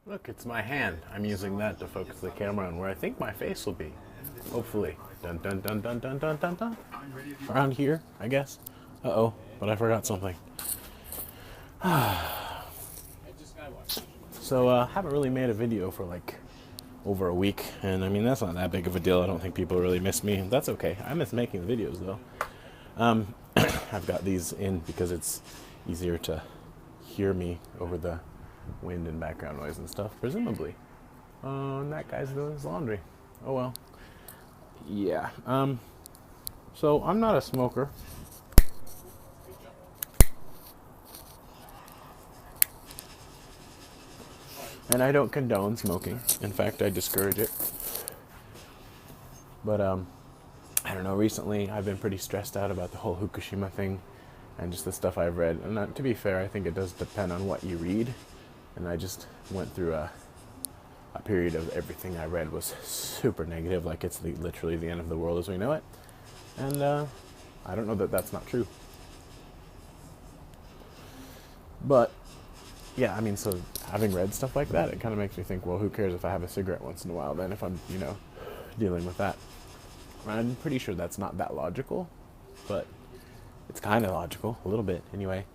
Look, it's my hand. I'm using that to focus the camera on where I think my face will be. Hopefully. Dun dun dun dun dun dun dun dun. Around here, I guess. Uh-oh, but I forgot something. So, haven't really made a video for like over a week, and I mean, that's not that big of a deal. I don't think people really miss me. That's okay. I miss making the videos, though. I've got these in because it's easier to hear me over the wind and background noise and stuff, presumably. And that guy's doing his laundry. Oh well. Yeah. So I'm not a smoker. And I don't condone smoking. In fact, I discourage it. But I don't know, recently I've been pretty stressed out about the whole Fukushima thing and just the stuff I've read. And to be fair, I think it does depend on what you read. And I just went through a period of everything I read was super negative, like it's literally the end of the world as we know it. And I don't know that that's not true. But, yeah, I mean, so having read stuff like that, it kind of makes me think, well, who cares if I have a cigarette once in a while then if I'm, dealing with that. I'm pretty sure that's not that logical, but it's kind of logical, a little bit anyway.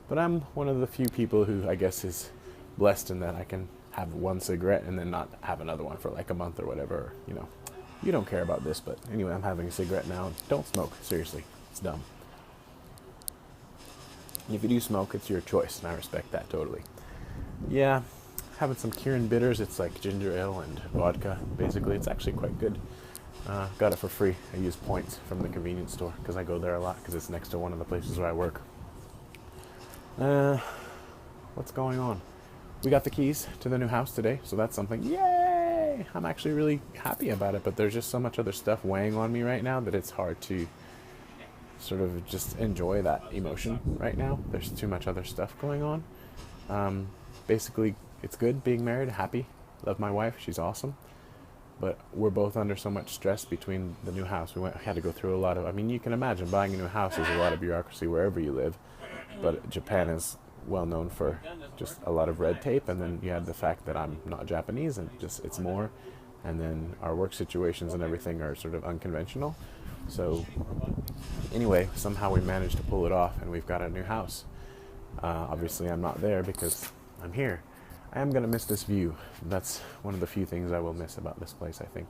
But I'm one of the few people who I guess is blessed in that I can have one cigarette and then not have another one for like a month or whatever. You don't care about this, but anyway, I'm having a cigarette now. Don't smoke, seriously, it's dumb. And if you do smoke, it's your choice, and I respect that totally. Yeah, having some Kirin bitters. It's like ginger ale and vodka, basically. It's actually quite good. Got it for free. I use points from the convenience store because I go there a lot because it's next to one of the places where I work. What's going on? We got the keys to the new house today, so that's something. Yay! I'm actually really happy about it, but there's just so much other stuff weighing on me right now that it's hard to sort of just enjoy that emotion right now. There's too much other stuff going on. Basically, it's good being married, happy, love my wife, she's awesome. But we're both under so much stress between the new house. We had to go through a lot of, I mean, you can imagine buying a new house is a lot of bureaucracy wherever you live. But Japan is well known for just a lot of red tape. And then you have the fact that I'm not Japanese and just it's more. And then our work situations and everything are sort of unconventional. So anyway, somehow we managed to pull it off and we've got a new house. Obviously, I'm not there because I'm here. I am going to miss this view. That's one of the few things I will miss about this place, I think.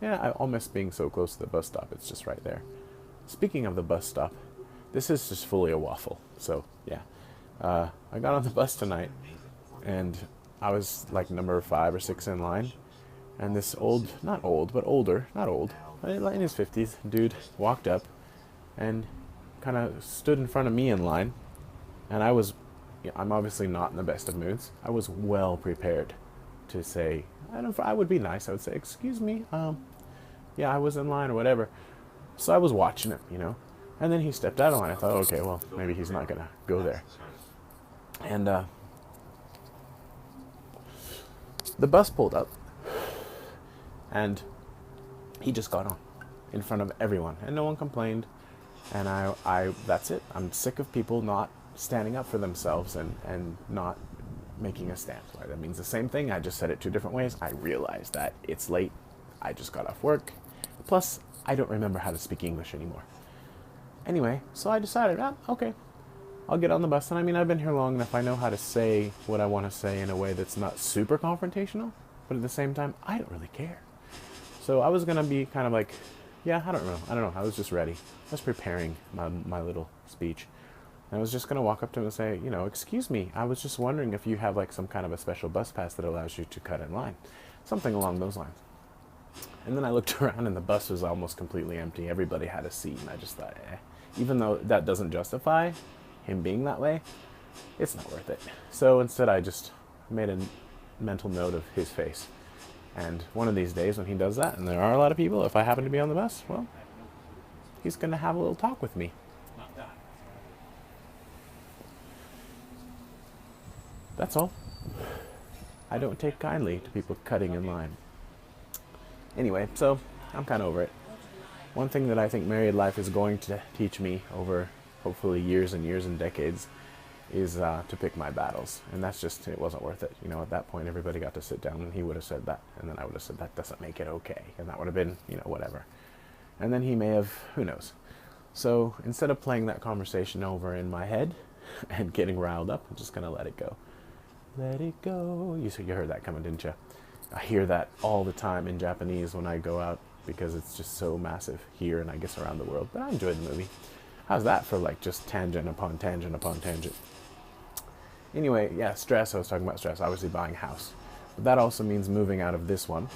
Yeah, I'll miss being so close to the bus stop. It's just right there. Speaking of the bus stop, this is just fully a waffle. So, yeah. I got on the bus tonight, and I was like number 5 or 6 in line. And this not older, in his 50s, dude walked up and kind of stood in front of me in line. And I'm obviously not in the best of moods. I was well prepared to say, I would be nice. I would say, excuse me, yeah, I was in line or whatever. So I was watching him, And then he stepped out of line. I thought, okay, well, maybe he's not going to go there. And the bus pulled up, and he just got on in front of everyone, and no one complained. And that's it. I'm sick of people not standing up for themselves and not making a stand. Right? That means the same thing. I just said it 2 different ways. I realized that it's late. I just got off work. Plus, I don't remember how to speak English anymore. Anyway, so I decided, okay, I'll get on the bus. And I mean, I've been here long enough. I know how to say what I want to say in a way that's not super confrontational. But at the same time, I don't really care. So I was going to be kind of like, yeah, I don't know. I was just ready. I was preparing my little speech. And I was just going to walk up to him and say, excuse me, I was just wondering if you have like some kind of a special bus pass that allows you to cut in line. Something along those lines. And then I looked around and the bus was almost completely empty. Everybody had a seat. And I just thought, even though that doesn't justify him being that way, it's not worth it. So instead I just made a mental note of his face. And one of these days when he does that, and there are a lot of people, if I happen to be on the bus, well, he's going to have a little talk with me. That's all. I don't take kindly to people cutting in line. Anyway, so I'm kind of over it. One thing that I think married life is going to teach me over hopefully years and years and decades is to pick my battles. And that's just, it wasn't worth it. You know, at that point, everybody got to sit down and he would have said that. And then I would have said, that doesn't make it okay. And that would have been, you know, whatever. And then he may have, who knows. So instead of playing that conversation over in my head and getting riled up, I'm just going to let it go. Let it go. You heard that coming, didn't you? I hear that all the time in Japanese when I go out because it's just so massive here and I guess around the world. But I enjoyed the movie. How's that for like just tangent upon tangent upon tangent? Anyway, yeah, stress. I was talking about stress. Obviously buying a house. But that also means moving out of this one.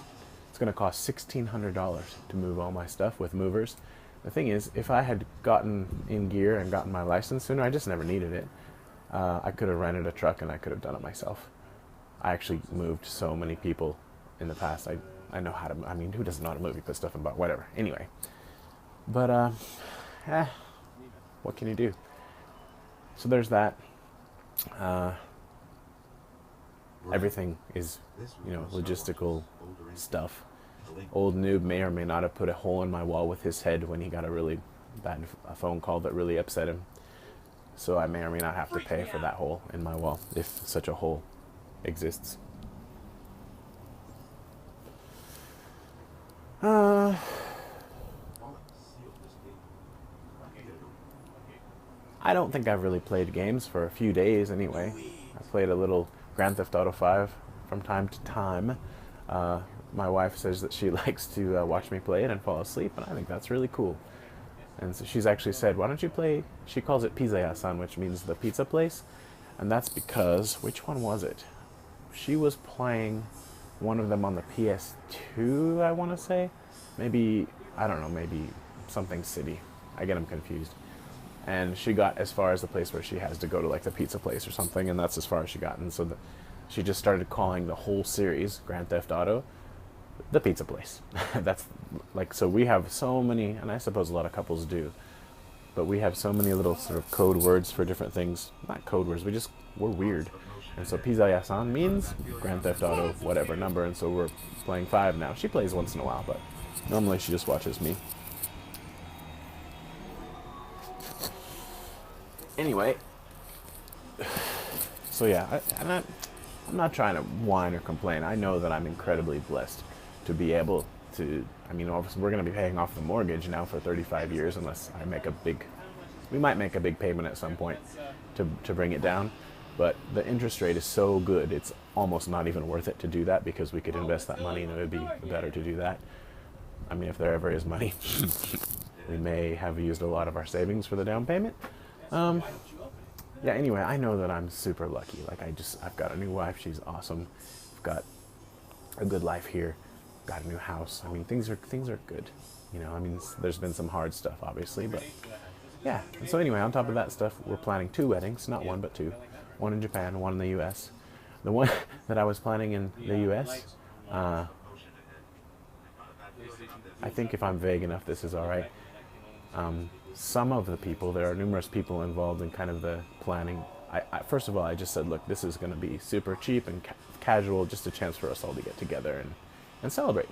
It's going to cost $1,600 to move all my stuff with movers. The thing is, if I had gotten in gear and gotten my license sooner, I just never needed it. I could have rented a truck and I could have done it myself. I actually moved so many people in the past. I know how to, I mean, who doesn't know how to move? You put stuff in, but whatever. Anyway. But, what can you do? So there's that. Everything is, you know, logistical stuff. Old noob may or may not have put a hole in my wall with his head when he got a really bad phone call that really upset him. So I may or may not have to pay for that hole in my wall, if such a hole exists. I don't think I've really played games for a few days anyway. I played a little Grand Theft Auto 5 from time to time. My wife says that she likes to watch me play it and fall asleep, and I think that's really cool. And so she's actually said, why don't you play, she calls it Pizza-ya-san, which means the pizza place. And that's because, which one was it? She was playing one of them on the PS2, I want to say. Maybe, I don't know, maybe something city. I get them confused. And she got as far as the place where she has to go to like the pizza place or something, and that's as far as she got. And so she just started calling the whole series, Grand Theft Auto, the pizza place. That's like, so we have so many, and I suppose a lot of couples do, but we have so many little sort of code words for different things. Not code words, we're weird. And so Pizza-ya-san means Grand Theft Auto, whatever number, and so we're playing 5 now. She plays once in a while, but normally she just watches me. Anyway, so yeah, I'm not trying to whine or complain. I know that I'm incredibly blessed to be able to, I mean, obviously we're going to be paying off the mortgage now for 35 years unless I make we might make a big payment at some point to bring it down. But the interest rate is so good, it's almost not even worth it to do that because we could invest that money and it would be better to do that. I mean, if there ever is money, we may have used a lot of our savings for the down payment. Yeah, anyway, I know that I'm super lucky. Like, I've got a new wife. She's awesome. I've got a good life here. Got a new house. I mean, things are good. You know, I mean, there's been some hard stuff, obviously, but yeah. And so anyway, on top of that stuff, we're planning 2 weddings, not 1, but 2. 1 in Japan, 1 in the U.S. The one that I was planning in the U.S., I think if I'm vague enough, this is all right. Some of the people, there are numerous people involved in kind of the planning. First of all, I just said, look, this is going to be super cheap and casual, just a chance for us all to get together and celebrate.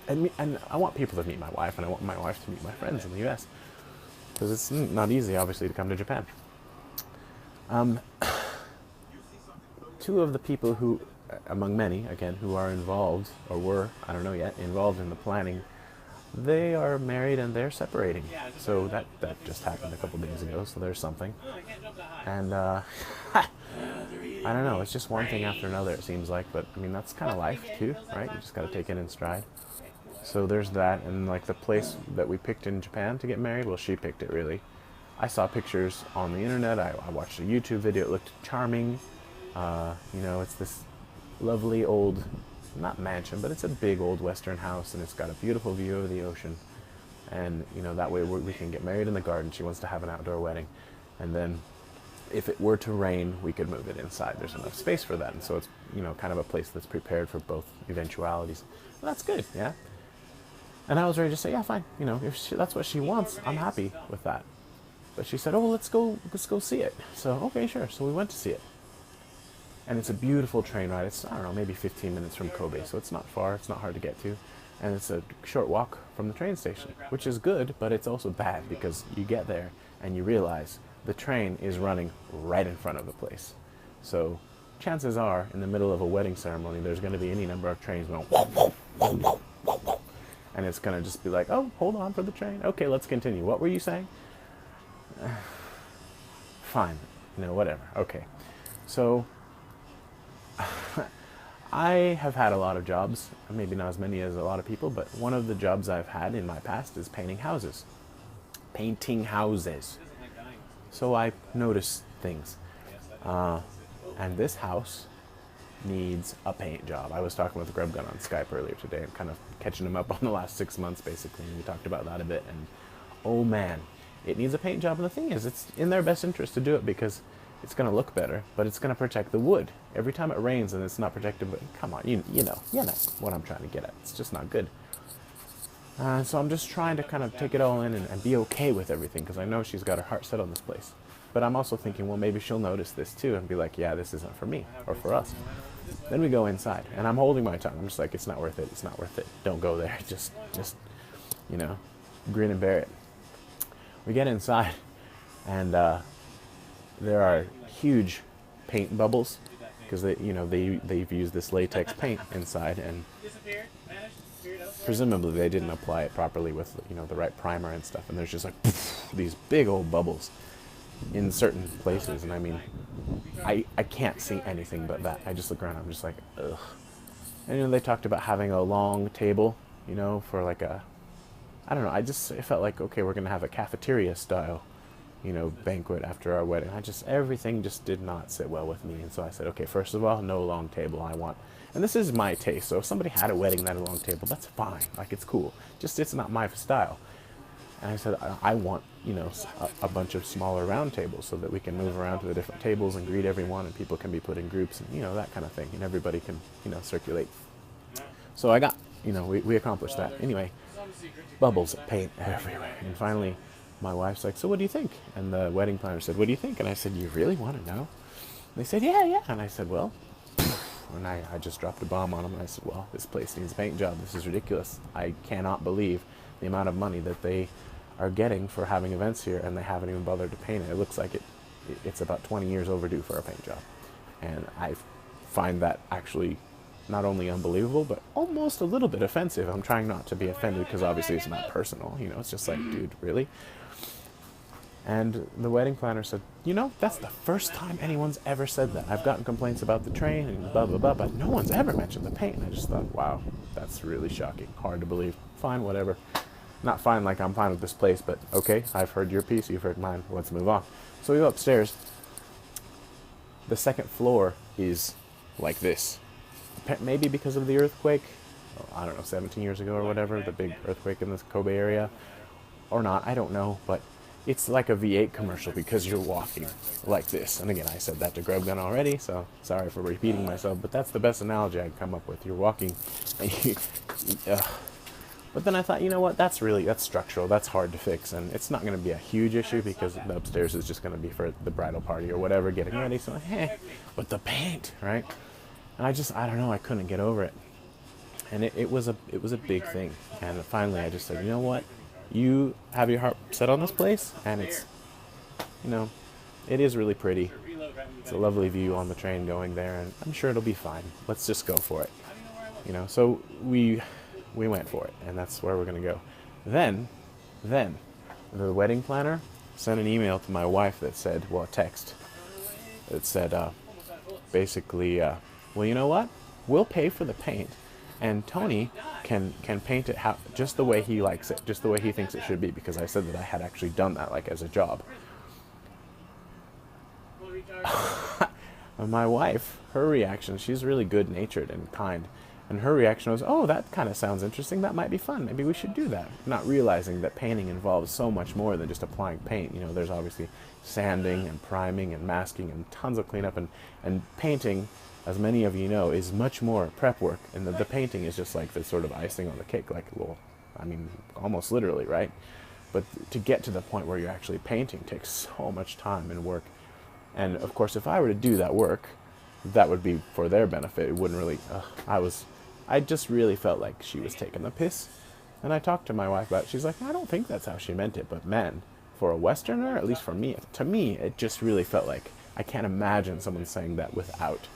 And I want people to meet my wife, and I want my wife to meet my friends in the U.S. because it's not easy, obviously, to come to Japan. 2 of the people who, among many, again, who are involved, or were, I don't know yet, involved in the planning, they are married and they're separating. So that just happened a couple days ago, so there's something. And I don't know, it's just one thing after another, it seems like, but I mean, that's kind of life too, right? You just got to take it in stride. So there's that, and like the place that we picked in Japan to get married, well, she picked it really. I saw pictures on the internet, I watched a YouTube video, it looked charming. You know, it's this lovely old, not mansion, but it's a big old Western house, and it's got a beautiful view of the ocean. And, you know, that way we can get married in the garden. She wants to have an outdoor wedding. And then if it were to rain, we could move it inside. There's enough space for that. And so it's, you know, kind of a place that's prepared for both eventualities. Well, that's good, yeah? And I was ready to say, yeah, fine. You know, if that's what she wants, I'm happy with that. But she said, oh, let's go see it. So, okay, sure. So we went to see it. And it's a beautiful train ride. It's, I don't know, maybe 15 minutes from Kobe, so it's not far, it's not hard to get to. And it's a short walk from the train station, which is good, but it's also bad because you get there and you realize the train is running right in front of the place. So chances are, in the middle of a wedding ceremony, there's going to be any number of trains going, whoa, whoa, whoa, whoa, whoa, whoa. And it's going to just be like, oh, hold on for the train. Okay, let's continue. What were you saying? Fine. Whatever. Okay. So I have had a lot of jobs, maybe not as many as a lot of people, but one of the jobs I've had in my past is painting houses. Painting houses. So I notice things. And this house needs a paint job. I was talking with Grub Gun on Skype earlier today and kind of catching him up on the last 6 months, basically. And we talked about that a bit. And oh man, it needs a paint job. And the thing is, it's in their best interest to do it because it's going to look better, but it's going to protect the wood. Every time it rains and it's not protected, but come on, you know what I'm trying to get at. It's just not good. So I'm just trying to kind of take it all in and be okay with everything because I know she's got her heart set on this place. But I'm also thinking, well, maybe she'll notice this too and be like, yeah, this isn't for me or for us. Then we go inside, and I'm holding my tongue. I'm just like, it's not worth it. It's not worth it. Don't go there. Just grin and bear it. We get inside, and there are huge paint bubbles because they've used this latex paint inside, and presumably they didn't apply it properly with the right primer and stuff. And there's just like these big old bubbles in certain places, and I mean, I can't see anything but that. I just look around, I'm just like, ugh. And they talked about having a long table, for like I don't know, it felt like, okay, we're gonna have a cafeteria style, banquet after our wedding. Everything just did not sit well with me, and so I said, okay, first of all, no long table. I want, and this is my taste, so if somebody had a wedding that had a long table, that's fine, like it's cool, just it's not my style. And I said, I want, a bunch of smaller round tables so that we can move around to the different tables and greet everyone, and people can be put in groups and, that kind of thing. And everybody can, circulate. So I got, we accomplished that. Anyway, bubbles of paint everywhere. And finally, my wife's like, so what do you think? And the wedding planner said, what do you think? And I said, you really want to know? And they said, yeah. And I said, well, and I just dropped a bomb on them. And I said, well, this place needs a paint job. This is ridiculous. I cannot believe the amount of money that they are getting for having events here, and they haven't even bothered to paint it. It looks like it's about 20 years overdue for a paint job. And I find that actually not only unbelievable, but almost a little bit offensive. I'm trying not to be offended because obviously it's not personal. It's just like, dude, really? And the wedding planner said, that's the first time anyone's ever said that. I've gotten complaints about the train and blah, blah, blah, but no one's ever mentioned the paint. And I just thought, wow, that's really shocking. Hard to believe. Fine, whatever. Not fine like I'm fine with this place, but okay, I've heard your piece, you've heard mine, let's move on. So we go upstairs. The second floor is like this. Maybe because of the earthquake, I don't know, 17 years ago or whatever, the big earthquake in the Kobe area, or not, I don't know, but it's like a V8 commercial because you're walking like this. And again, I said that to Grub Gun already, so sorry for repeating myself, but that's the best analogy I could come up with. You're walking, and but then I thought, what, that's structural, that's hard to fix, and it's not going to be a huge issue because the upstairs is just going to be for the bridal party or whatever, getting ready, so but the paint, right? And I don't know, I couldn't get over it. And it was a big thing. And finally I just said, you know what, you have your heart set on this place, and it's, it is really pretty. It's a lovely view on the train going there, and I'm sure it'll be fine. Let's just go for it. So we went for it, and that's where we're going to go. Then, the wedding planner sent an email to my wife that said, a text, that said, basically, well, you know what? We'll pay for the paint, and Tony can paint it just the way he likes it, just the way he thinks it should be, because I said that I had actually done that, like, as a job. My wife, her reaction, she's really good-natured and kind, and her reaction was, oh, that kind of sounds interesting, that might be fun, maybe we should do that. Not realizing that painting involves so much more than just applying paint. There's obviously sanding and priming and masking and tons of cleanup, and painting, as many of you know, is much more prep work, and the painting is just like the sort of icing on the cake, like, well, I mean, almost literally, right? But to get to the point where you're actually painting takes so much time and work. And of course, if I were to do that work, that would be for their benefit. It wouldn't really, I just really felt like she was taking the piss. And I talked to my wife about it. She's like, I don't think that's how she meant it, but man, for a Westerner, at least for me, to me, it just really felt like I can't imagine someone saying that without,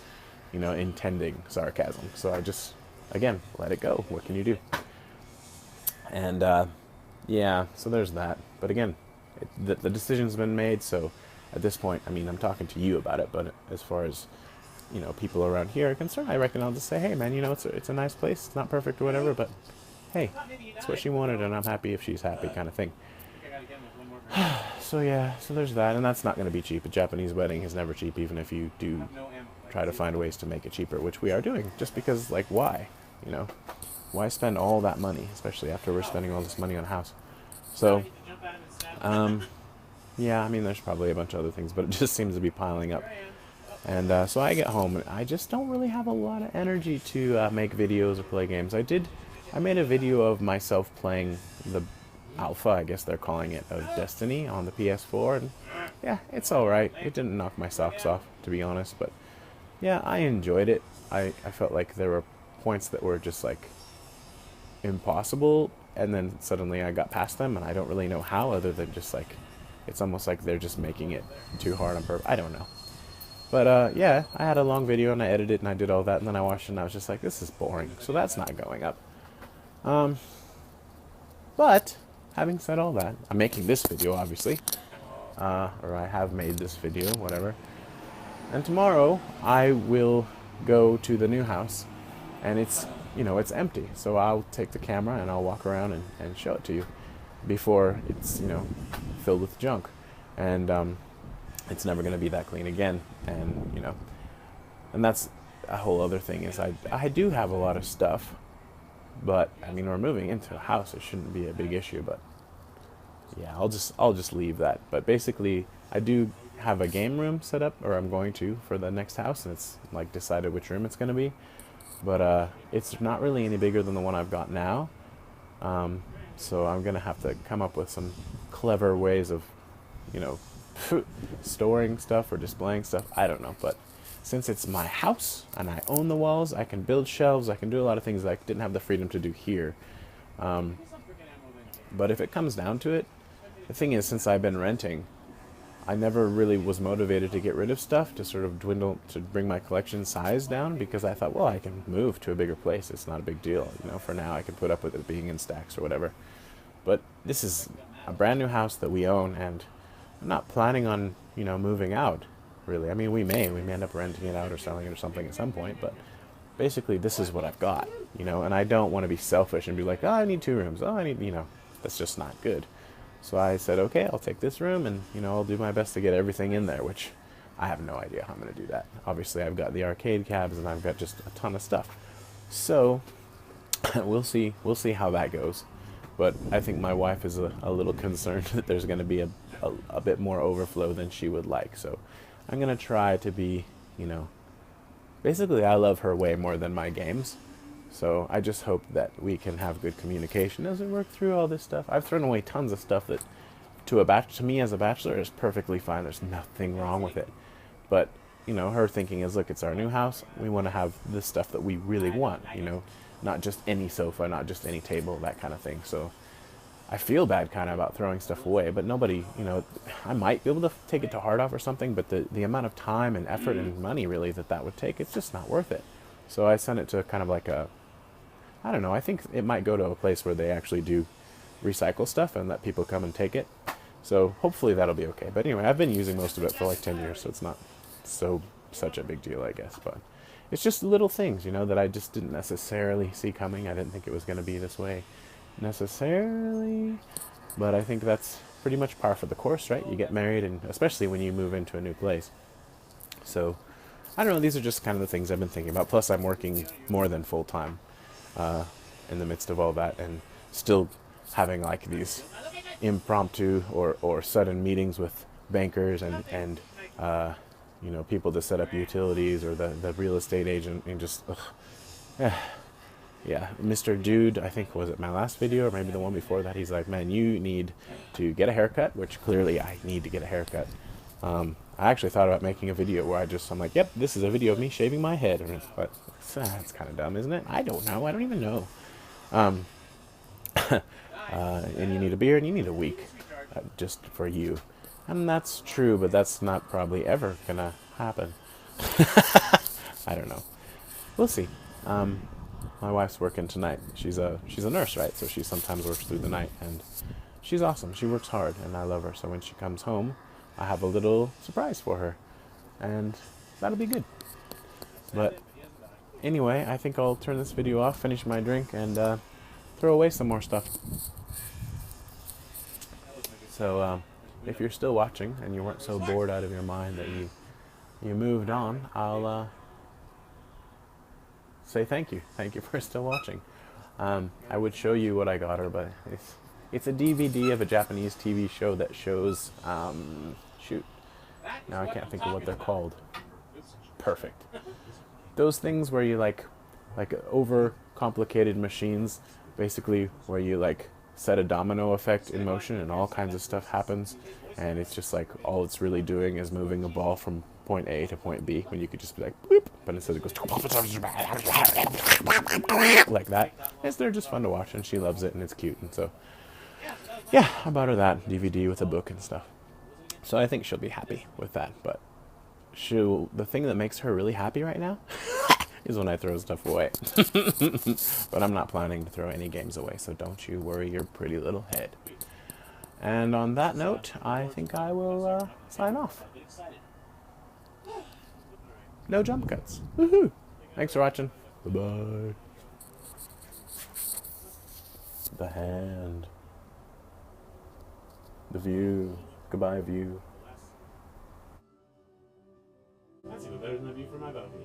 intending sarcasm. So I just, again, let it go. What can you do? And yeah, so there's that. But again, the decision's been made. So at this point, I mean, I'm talking to you about it. But as far as people around here are concerned, I reckon I'll just say, hey, man, it's a nice place. It's not perfect or whatever, but hey, it's what she wanted, and I'm happy if she's happy, kind of thing. So yeah, so there's that, and that's not going to be cheap. A Japanese wedding is never cheap, even if you do try to find ways to make it cheaper, which we are doing. Just because, like, why? Why spend all that money, especially after we're spending all this money on a house? So, yeah, I mean, there's probably a bunch of other things, but it just seems to be piling up. And so I get home, and I just don't really have a lot of energy to make videos or play games. I made a video of myself playing the alpha, I guess they're calling it, of Destiny on the PS4, and yeah, it's alright. It didn't knock my socks off, to be honest, but yeah, I enjoyed it. I felt like there were points that were just like impossible, and then suddenly I got past them, and I don't really know how, other than just like, it's almost like they're just making it too hard on purpose. I don't know. But yeah, I had a long video, and I edited it, and I did all that, and then I watched it, and I was just like, this is boring, so that's not going up. But having said all that, I'm making this video, obviously, or I have made this video, whatever. And tomorrow I will go to the new house, and it's empty. So I'll take the camera and I'll walk around and show it to you before it's filled with junk, and it's never going to be that clean again. And that's a whole other thing. Is I do have a lot of stuff. But I mean, we're moving into a house. It shouldn't be a big issue. But yeah, I'll just leave that. But basically, I do have a game room set up, or I'm going to, for the next house, and it's like decided which room it's going to be. But it's not really any bigger than the one I've got now. So I'm gonna have to come up with some clever ways of, storing stuff or displaying stuff. I don't know, but since it's my house and I own the walls, I can build shelves, I can do a lot of things that I didn't have the freedom to do here. But if it comes down to it, the thing is, since I've been renting, I never really was motivated to get rid of stuff, to sort of to bring my collection size down, because I thought, well, I can move to a bigger place. It's not a big deal. For now I can put up with it being in stacks or whatever. But this is a brand new house that we own, and I'm not planning on, moving out. Really, I mean, we may end up renting it out or selling it or something at some point, but basically this is what I've got, and I don't want to be selfish and be like, oh, I need 2 rooms, oh, I need, that's just not good. So I said, okay, I'll take this room, and I'll do my best to get everything in there, which I have no idea how I'm going to do that. Obviously, I've got the arcade cabs, and I've got just a ton of stuff, so we'll see how that goes. But I think my wife is a little concerned that there's going to be a bit more overflow than she would like, so I'm going to try to be, basically I love her way more than my games. So I just hope that we can have good communication as we work through all this stuff. I've thrown away tons of stuff that to me as a bachelor is perfectly fine. There's nothing wrong with it. But, her thinking is, look, it's our new house. We want to have the stuff that we really want, not just any sofa, not just any table, that kind of thing. So I feel bad kind of about throwing stuff away, but nobody, I might be able to take it to heart off or something, but the amount of time and effort and money really that would take, it's just not worth it. So I sent it to kind of like I don't know, I think it might go to a place where they actually do recycle stuff and let people come and take it. So hopefully that'll be okay. But anyway, I've been using most of it for like 10 years, so it's not such a big deal, I guess. But it's just little things, that I just didn't necessarily see coming. I didn't think it was going to be this way necessarily, but I think that's pretty much par for the course, right? You get married, and especially when you move into a new place. So I don't know, these are just kind of the things I've been thinking about. Plus I'm working more than full time in the midst of all that, and still having like these impromptu or sudden meetings with bankers and people to set up utilities, or the real estate agent, and just yeah, Mr. Dude, I think, was it my last video or maybe the one before that, he's like, man, you need to get a haircut, which clearly I need to get a haircut. I actually thought about making a video where I'm like, yep, this is a video of me shaving my head. But that's kind of dumb, isn't it? I don't know. I don't even know. And you need a beard, and you need a week. just for you. And that's true, but that's not probably ever gonna happen. I don't know. We'll see. My wife's working tonight. She's a nurse, right? So she sometimes works through the night, and she's awesome. She works hard, and I love her. So when she comes home, I have a little surprise for her, and that'll be good. But anyway, I think I'll turn this video off, finish my drink, and throw away some more stuff. So if you're still watching and you weren't so bored out of your mind that you moved on, I'll say thank you. Thank you for still watching. I would show you what I got her, but it's a DVD of a Japanese TV show that shows, shoot, now I can't think of what they're called. Perfect. Those things where you like over complicated machines, basically where you like set a domino effect in motion and all kinds of stuff happens, and it's just like all it's really doing is moving a ball from point A to point B, when you could just be like boop, but instead it goes like that. They're just fun to watch, and she loves it, and it's cute. And so yeah, I bought her that DVD with a book and stuff, so I think she'll be happy with that. But the thing that makes her really happy right now is when I throw stuff away. But I'm not planning to throw any games away, so don't you worry your pretty little head. And on that note, I think I will sign off. No jump cuts. Woohoo! Thanks for watching. Bye-bye. The hand. The view. Goodbye, view. That's even better than the view from my balcony.